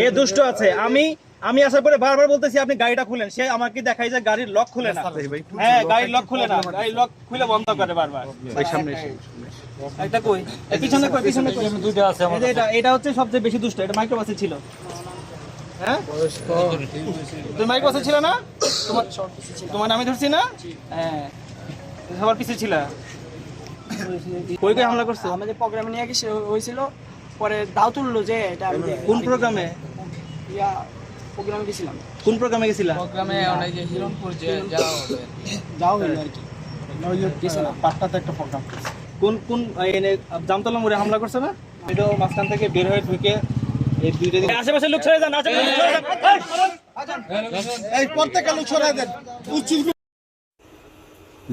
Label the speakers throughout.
Speaker 1: এ দুষ্ট আছে। আমি আসার পরে বারবার বলতেছি আপনি গাড়িটা খুলেন, সে আমাকে দেখাই যে গাড়ির লক খুলে না। হ্যাঁ, গাড়ির লক খুলে না, গাড়ির লক খুলে বন্ধ করে বারবার। এটা কই? পিছনে কই? পিছনে কই? দুইটা আছে আমার। এটা হচ্ছে সবচেয়ে বেশি দুষ্ট। এটা মাইক্রোবাসে ছিল। হ্যাঁ, তুমি মাইক্রোবাসে ছিল না? তোমার নামে ধরছি না? হ্যাঁ, সবার পিছে ছিল। কই কই হামলা করছে?
Speaker 2: আমাদের প্রোগ্রামে নিয়ে গেছে হয়েছিল, পরে দাও তুললো যে এটা।
Speaker 1: কোন প্রোগ্রামে?
Speaker 2: ইয়া প্রোগ্রামে গেছিলাম।
Speaker 1: কোন প্রোগ্রামে গেছিলা?
Speaker 2: প্রোগ্রামে অনেক যে হিরণপুর যে যাও হইলো আর কি। ওই যে গেছিলাম পাটনাতে একটা প্রোগ্রাম।
Speaker 1: কোন এনে জামতলা মোড়ে হামলা করছে না? এটা মাঝখান থেকে বের হয়ে ঢুকে এই দুইটা দিন আশেপাশে লোক ছেড়ে যান, আশেপাশে লোক ছেড়ে যান, এই প্রত্যেকটা লোক ছেড়ে দেন।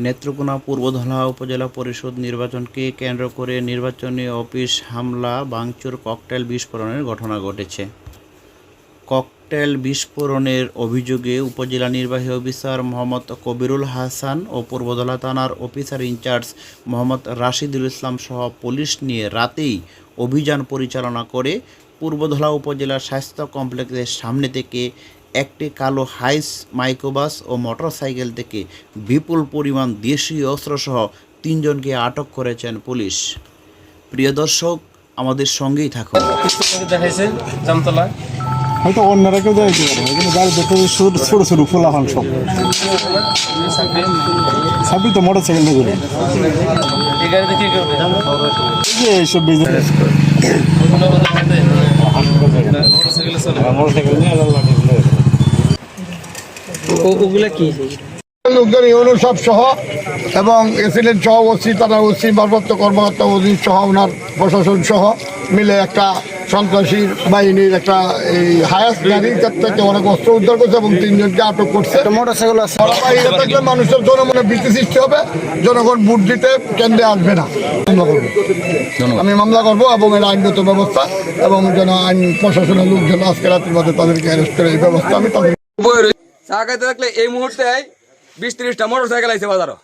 Speaker 3: নেত্রকোনা পূর্বধলা উপজেলা পরিষদ নির্বাচনকে কেন্দ্র করে নির্বাচনী অফিস হামলা, ভাঙচুর, ককটেল বিস্ফোরণের ঘটনা ঘটেছে। ককটেল বিস্ফোরণের অভিযোগে উপজেলা নির্বাহী অফিসার মোহাম্মদ কবিরুল হাসান ও পূর্বধলা থানার অফিসার ইনচার্জ মোহাম্মদ রাশিদুল ইসলাম সহ পুলিশ নিয়ে রাতেই অভিযান পরিচালনা করে পূর্বধলা উপজেলার স্বাস্থ্য কমপ্লেক্সের সামনে থেকে একটি কালো হাইস মাইক্রোবাস ও মোটরসাইকেল থেকে বিপুল পরিমাণ দেশীয় অস্ত্রসহ 3 জনকে আটক করেছেন পুলিশ। প্রিয় দর্শক, আমাদের সঙ্গেই থাকুন।
Speaker 4: দেখাইছে জামতলায়,
Speaker 5: হয়তো অন্যরা কেউ দেখতে পারে, কিন্তু গাড়ি দেখতে ছোট ছোট ফোলা হন সব সাবি তো মোটরসাইকেল দেখে
Speaker 4: এই গাড়িতে কি করবে?
Speaker 5: এইসব বিজনেস মোটরসাইকেল নিয়ে
Speaker 1: ওগুলা কি?
Speaker 6: লোকজন ইউনো সব সহ এবং এসিডেন্ট সহ ওসি থানা ওসি ভারপ্রাপ্ত কর্মকর্তা ওসি সহ ওনার প্রশাসন সহ মিলে একটা সন্ত্রাসী বাহিনীর একটা এই হায়াস্ট গাড়ি থেকে অনেক অস্ত্র উদ্ধার করছে এবং 3 জনকে আটক করছে। মোটরসাইকেল থাকলে মানুষের জনমনে ভীতি সৃষ্টি হবে, জনগণ ভোট দিতে কেন্দ্রে আসবে না। আমি মামলা করবো এবং এর আইনগত ব্যবস্থা এবং যেন আইন প্রশাসনের লোকজন আজকে রাতের মধ্যে তাদেরকে অ্যারেস্ট করে এই ব্যবস্থা আমি তাদের
Speaker 7: চা খাইতে থাকলে এই মুহূর্তে 20-30টা মোটরসাইকেল আইছে বাজারও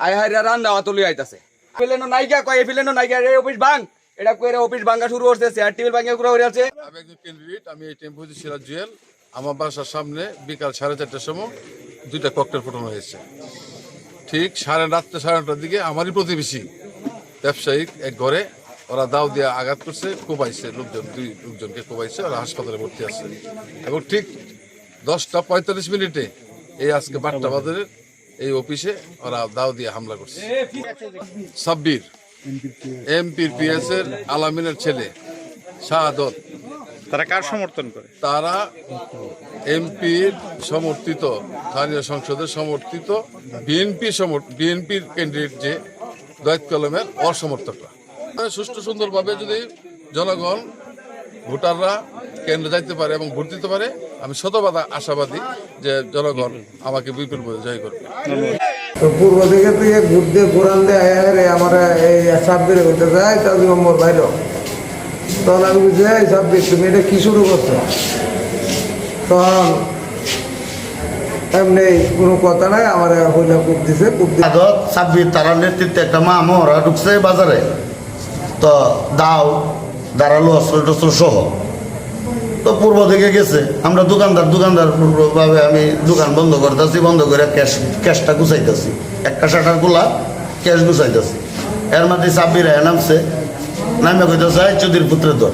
Speaker 7: আই হাইরা রান্না তুলি আইতাছে। ফিলেনো নাইকা কয় ফিলেনো নাইকা এই অফিস ভাঙ, এটা কইরা অফিস ভাঙা শুরু করছে, চেয়ার টেবিল ভাঙা শুরু করে আছে।
Speaker 8: আমি একজন ক্যান্ডিডেট, আমি এই টেম্পোতে সিরাজ জুয়েল। আমার বাসার সামনে বিকাল 4:30টার সময় 2টা ককটেল ফোটানো হয়েছে। ঠিক রাত্রে 9:30টার দিকে আমারই প্রতিবেশী ব্যবসায়িক এক ঘরে ওরা দাও দিয়ে আঘাত করছে, কোবাইছে লোকজন, 2 লোকজনকে কোবাইছে, ওরা হাসপাতালে ভর্তি আছে। এবং ঠিক 10:45 এই আজকে বাট্টা বাজারের এই অফিসে ওরা দাও দিয়ে হামলা করছে। সাব্বির এমপির পিএস এর আলামিনের ছেলে শাহাদত।
Speaker 5: তারা কার সমর্থন করে?
Speaker 8: তারা এমপির সমর্থিত, স্থানীয় সংসদের সমর্থিত বিএনপির ক্যান্ডিডেট যে দয়েত কলমের অসমর্থকরা। সুষ্ঠু সুন্দরভাবে যদি জনগণ ভোটাররা কেন্দ্রে যাইতে পারে এবং ভোট দিতে পারে, আমি শতভাগ আশাবাদী যে জনগণ আমাকে বিপুল জয় করবে।
Speaker 9: পূর্ব দিকে থেকে ভোট দিয়ে কোরআন দিয়ে আমার এই সাব্বির করতে যায়, তাদের নম্বর বাইর। তখন আমি বুঝি সাব্বির তুমি এটা কি শুরু করছো? তখন এমনি কোনো কথা নাই, আমার হইলে কূপ দিছে, কূপ দিয়ে
Speaker 10: সাব্বির তারার নেতৃত্বে একটা ওরা ঢুকছে বাজারে, তো দাঁড়ালো অস্ত্র টস্ত্র সহ। তো পূর্ব দিকে গেছে, আমরা দোকানদার ভাবে আমি দোকান বন্ধ করতেছি, বন্ধ করে ক্যাশটা গুছাইতেছি, একটা শাটার খোলা, ক্যাশ গুছাইতেছি। এর মধ্যে সাব্বির নামছে, নামে কইতেছে চৌধুরীর পুত্রের দর।